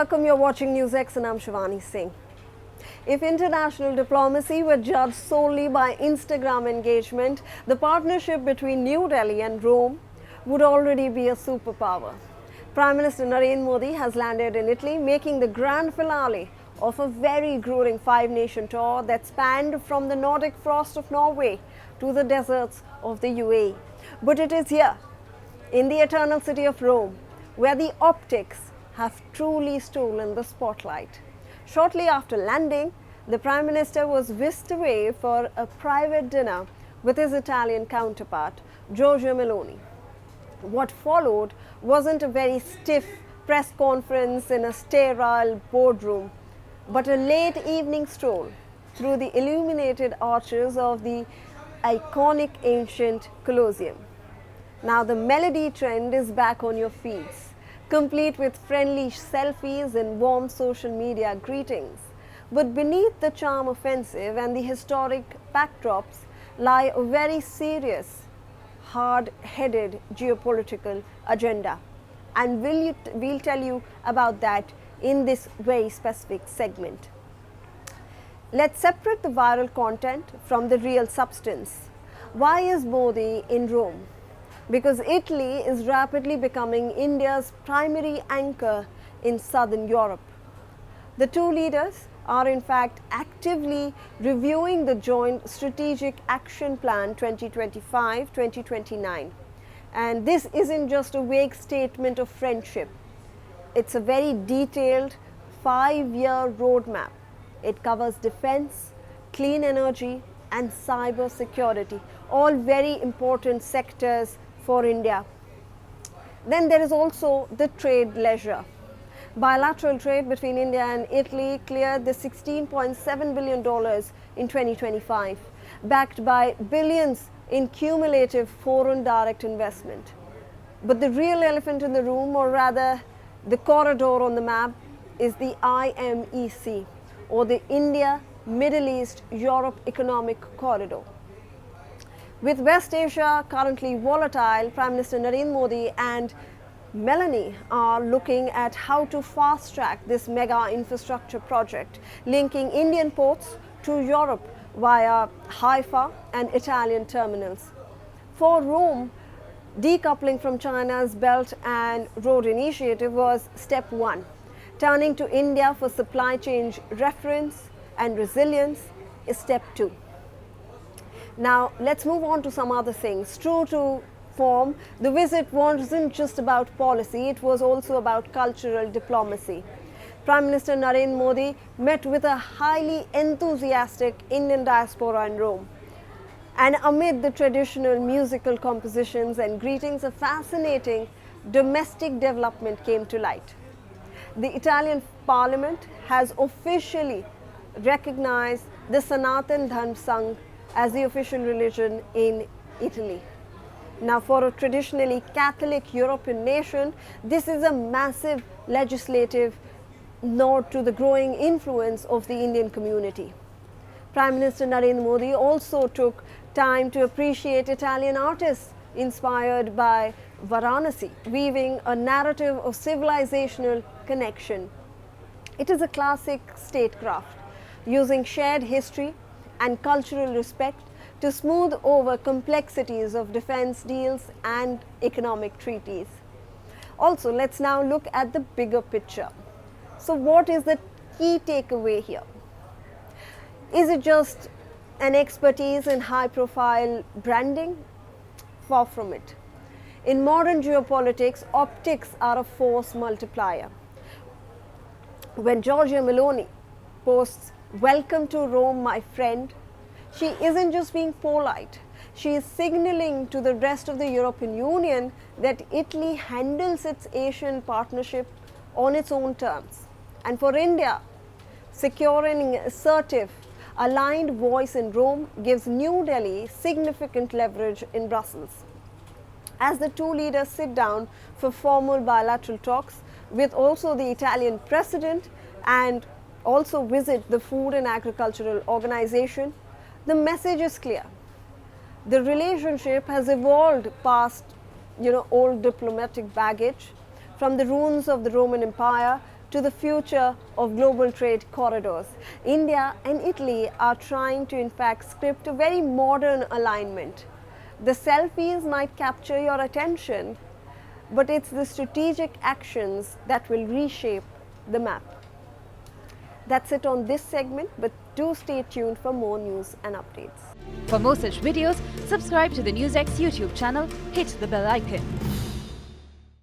welcome. You're watching NewsX and I'm Shivani Singh. If international diplomacy were judged solely by Instagram engagement, the partnership between New Delhi and Rome would already be a superpower. Prime Minister Narendra Modi has landed in Italy, making the grand finale of a very grueling five-nation tour that spanned from the Nordic frost of Norway to the deserts of the UAE. But it is here, in the eternal city of Rome, where the optics have truly stolen the spotlight. Shortly after landing, the Prime Minister was whisked away for a private dinner with his Italian counterpart, Giorgia Meloni. What followed wasn't a very stiff press conference in a sterile boardroom, but a late evening stroll through the illuminated arches of the iconic ancient Colosseum. Now the Melodi trend is back on your feeds, complete with friendly selfies and warm social media greetings. But beneath the charm offensive and the historic backdrops lie a very serious, hard-headed geopolitical agenda. And we'll tell you about that in this very specific segment. Let's separate the viral content from the real substance. Why is Modi in Rome? Because Italy is rapidly becoming India's primary anchor in southern Europe. The two leaders are in fact actively reviewing the Joint Strategic Action Plan 2025-2029. And this isn't just a vague statement of friendship. It's a very detailed 5-year roadmap. It covers defense, clean energy, and cyber security, all very important sectors for India. Then there is also the trade ledger. Bilateral trade between India and Italy cleared the $16.7 billion in 2025, backed by billions in cumulative foreign direct investment. But the real elephant in the room, or rather the corridor on the map, is the IMEC, or the India, Middle East, Europe Economic Corridor. With West Asia currently volatile, Prime Minister Narendra Modi and Meloni are looking at how to fast-track this mega infrastructure project, linking Indian ports to Europe via Haifa and Italian terminals. For Rome, decoupling from China's Belt and Road Initiative was step one. Turning to India for supply chain reference and resilience is step two. Now, let's move on to some other things. True to form, the visit wasn't just about policy, it was also about cultural diplomacy. Prime Minister Narendra Modi met with a highly enthusiastic Indian diaspora in Rome. And amid the traditional musical compositions and greetings, a fascinating domestic development came to light. The Italian Parliament has officially recognized the Sanatan Dharma Sangh as the official religion in Italy. Now, for a traditionally Catholic European nation, this is a massive legislative nod to the growing influence of the Indian community. Prime Minister Narendra Modi also took time to appreciate Italian artists inspired by Varanasi, weaving a narrative of civilizational connection. It is a classic statecraft, using shared history and cultural respect to smooth over complexities of defense deals and economic treaties. Also, let's now look at the bigger picture. So what is the key takeaway here? Is it just an expertise in high-profile branding? Far from it. In modern geopolitics, optics are a force multiplier. When Giorgia Meloni posts, "Welcome to Rome, my friend," she isn't just being polite. She is signaling to the rest of the European Union that Italy handles its Asian partnership on its own terms. And for India, securing an assertive, aligned voice in Rome gives New Delhi significant leverage in Brussels. As the two leaders sit down for formal bilateral talks with also the Italian president and also visit the Food and Agricultural Organization, the message is clear. The relationship has evolved past, old diplomatic baggage, from the ruins of the Roman Empire to the future of global trade corridors. India and Italy are trying to in fact script a very modern alignment. The selfies might capture your attention, but it's the strategic actions that will reshape the map. That's it on this segment, but do stay tuned for more news and updates. For more such videos, subscribe to the NewsX YouTube channel, hit the bell icon.